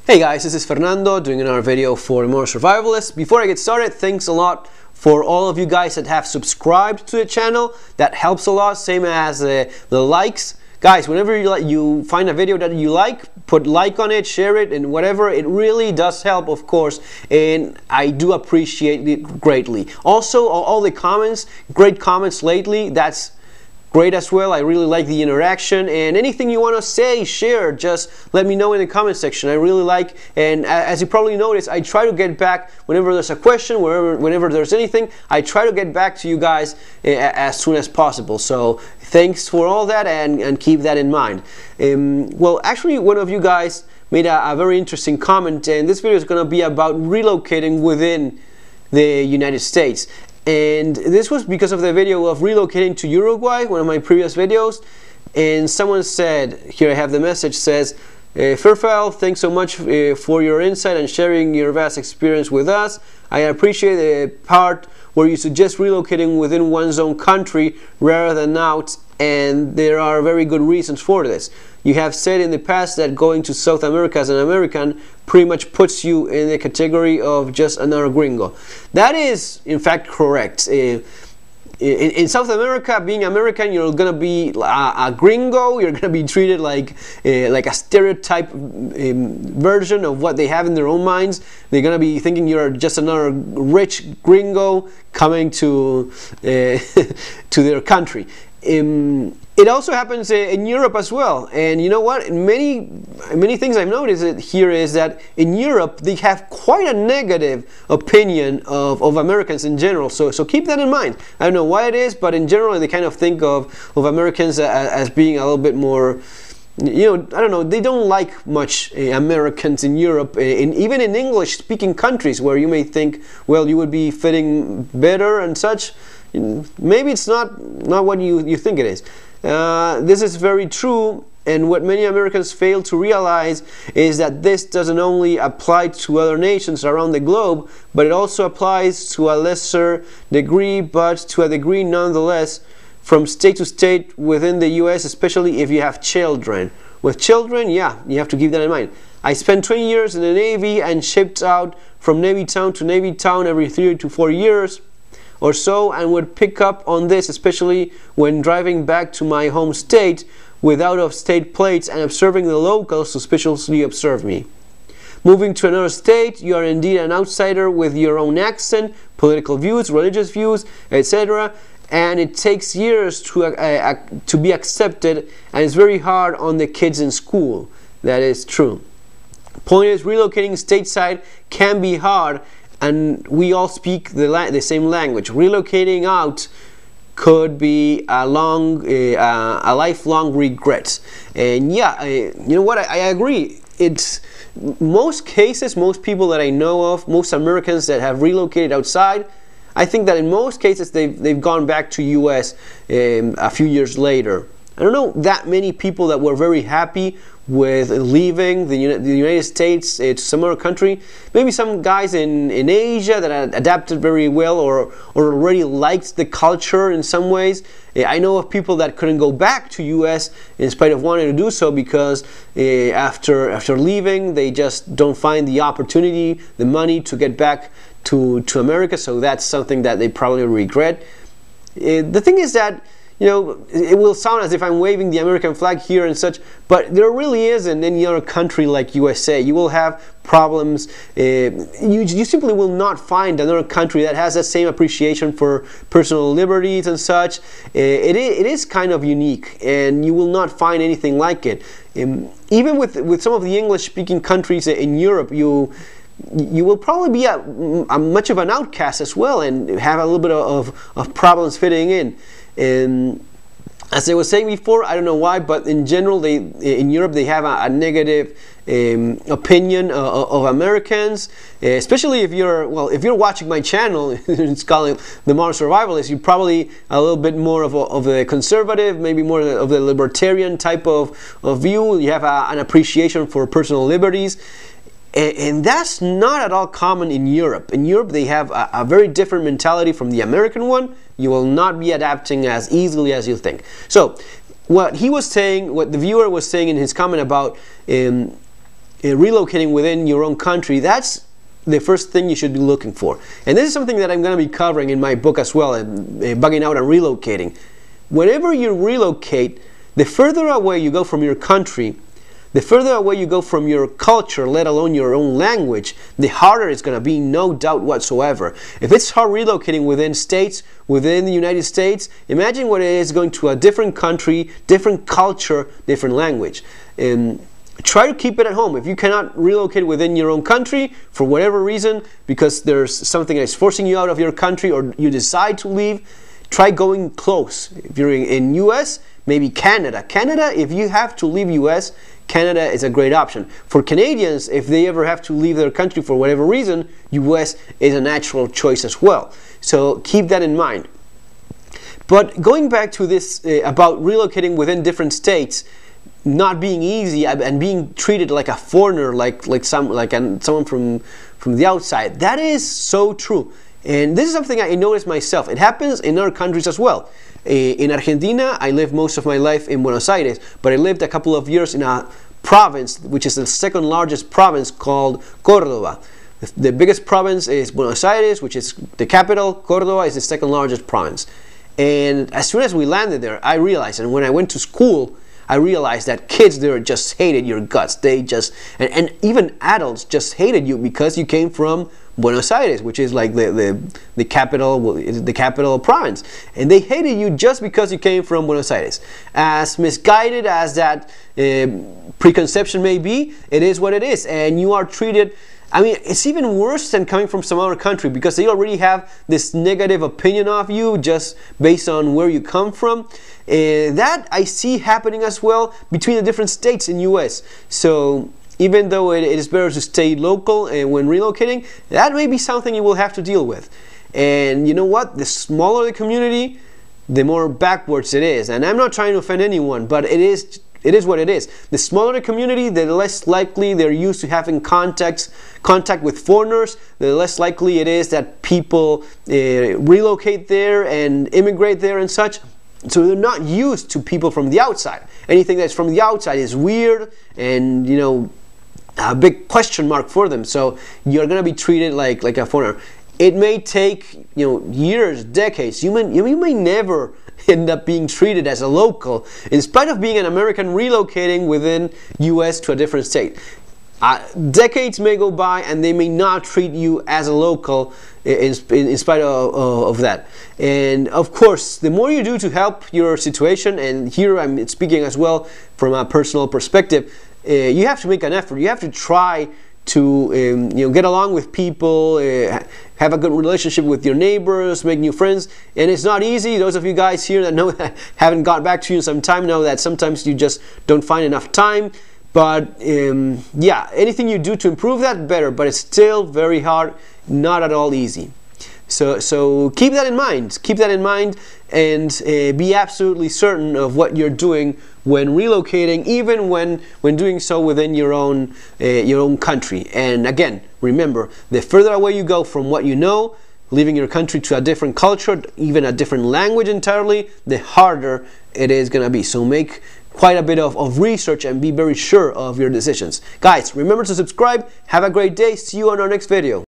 Hey guys, this is Fernando doing another video for More Survivalists. Before I get started, thanks a lot for all of you guys that have subscribed to the channel. That helps a lot, same as the likes. Guys, whenever you find a video that you like, put like on it, share it, and whatever. It really does help, of course, and I do appreciate it greatly. Also, all the comments, great comments lately, that's great as well. I really like the interaction, and anything you want to say, share, just let me know in the comment section. I really like, and as you probably noticed, I try to get back whenever there's a question, whenever there's anything, I try to get back to you guys as soon as possible. So thanks for all that, and keep that in mind. Well, actually, one of you guys made a very interesting comment, and this video is going to be about relocating within the United States. And this was because of the video of relocating to Uruguay, one of my previous videos. And someone said, here I have the message, says, Fairfell, thanks so much for your insight and sharing your vast experience with us. I appreciate the part where you suggest relocating within one's own country rather than out, and there are very good reasons for this. You have said in the past that going to South America as an American pretty much puts you in the category of just another gringo. That is, in fact, correct. In South America, being American, you're gonna be a gringo. You're gonna be treated like a stereotype version of what they have in their own minds. They're gonna be thinking you're just another rich gringo coming to to their country. It also happens in Europe as well, and you know what? Many things I've noticed here is that in Europe they have quite a negative opinion of Americans in general. So keep that in mind. I don't know why it is, but in general they kind of think of Americans as being a little bit more, you know, I don't know, they don't like much Americans in Europe, even in English-speaking countries where you may think, well, you would be fitting better and such. Maybe it's not what you think it is. This is very true, and what many Americans fail to realize is that this doesn't only apply to other nations around the globe, but it also applies to a lesser degree, but to a degree nonetheless, from state to state within the US, especially if you have children. With children, yeah, you have to keep that in mind. I spent 20 years in the Navy and shipped out from Navy town to Navy town every 3 to 4 years or so, and would pick up on this, especially when driving back to my home state with out-of-state plates and observing the locals suspiciously observe me. Moving to another state, you are indeed an outsider with your own accent, political views, religious views, etc., and it takes years to be accepted, and it's very hard on the kids in school. That is true. Point is, relocating stateside can be hard, and we all speak the same language. Relocating out could be a lifelong regret. And yeah, you know what? I agree. It's most cases, most people that I know of, most Americans that have relocated outside, I think that in most cases they've gone back to US a few years later. I don't know that many people that were very happy with leaving the United States to some other country. Maybe some guys in Asia that adapted very well or already liked the culture in some ways. I know of people that couldn't go back to US in spite of wanting to do so because after leaving they just don't find the opportunity, the money to get back to America, so that's something that they probably regret. The thing is that, you know, it will sound as if I'm waving the American flag here and such, but there really isn't any other country like USA. You will have problems. You simply will not find another country that has that same appreciation for personal liberties and such. It is kind of unique, and you will not find anything like it. Even with some of the English-speaking countries in Europe, you will probably be a much of an outcast as well, and have a little bit of problems fitting in. As I was saying before, I don't know why, but in general, in Europe they have a negative opinion of Americans, especially if you're watching my channel. It's called The More Survivalist. You're probably a little bit more of a conservative, maybe more of the libertarian type of view. You have an appreciation for personal liberties. And that's not at all common in Europe. In Europe, they have a very different mentality from the American one. You will not be adapting as easily as you think. So, what he was saying, what the viewer was saying in his comment about relocating within your own country, that's the first thing you should be looking for. And this is something that I'm going to be covering in my book as well, Bugging Out and Relocating. Whenever you relocate, the further away you go from your country, the further away you go from your culture, let alone your own language, the harder it's going to be, no doubt whatsoever. If it's hard relocating within states, within the United States, imagine what it is going to a different country, different culture, different language. Try to keep it at home. If you cannot relocate within your own country for whatever reason, because there's something that's forcing you out of your country or you decide to leave, try going close. If you're in US, maybe Canada. Canada, if you have to leave US, Canada is a great option. For Canadians, if they ever have to leave their country for whatever reason, US is a natural choice as well. So keep that in mind. But going back to this about relocating within different states, not being easy and being treated like a foreigner, like someone from the outside, that is so true. And this is something I noticed myself. It happens in other countries as well. In Argentina, I lived most of my life in Buenos Aires, but I lived a couple of years in a province, which is the second largest province, called Córdoba. The biggest province is Buenos Aires, which is the capital. Córdoba is the second largest province. And as soon as we landed there, I realized, and when I went to school, I realized that kids there just hated your guts. They just, and even adults just hated you because you came from Buenos Aires, which is like the capital province, and they hated you just because you came from Buenos Aires. As misguided as that preconception may be, it is what it is, and you are treated. I mean, it's even worse than coming from some other country because they already have this negative opinion of you just based on where you come from. That I see happening as well between the different states in US. So even though it is better to stay local when relocating, that may be something you will have to deal with. And you know what? The smaller the community, the more backwards it is. And I'm not trying to offend anyone, but it is what it is. The smaller the community, the less likely they're used to having contact with foreigners, the less likely it is that people relocate there and immigrate there and such. So they're not used to people from the outside. Anything that's from the outside is weird and, you know, a big question mark for them. So you're going to be treated like a foreigner. It may take, you know, years, decades. You may never end up being treated as a local, in spite of being an American relocating within US to a different state. Decades may go by and they may not treat you as a local in spite of that. And of course, the more you do to help your situation, and here I'm speaking as well from a personal perspective, you have to make an effort. You have to try to you know, get along with people, have a good relationship with your neighbors, make new friends. And it's not easy. Those of you guys here that know haven't got back to you in some time know that sometimes you just don't find enough time. But yeah, anything you do to improve that, better. But it's still very hard, not at all easy. So keep that in mind. Keep that in mind, and be absolutely certain of what you're doing when relocating, even when doing so within your own country. And again, remember, the further away you go from what you know, leaving your country to a different culture, even a different language entirely, the harder it is going to be. So make quite a bit of research and be very sure of your decisions. Guys, remember to subscribe. Have a great day. See you on our next video.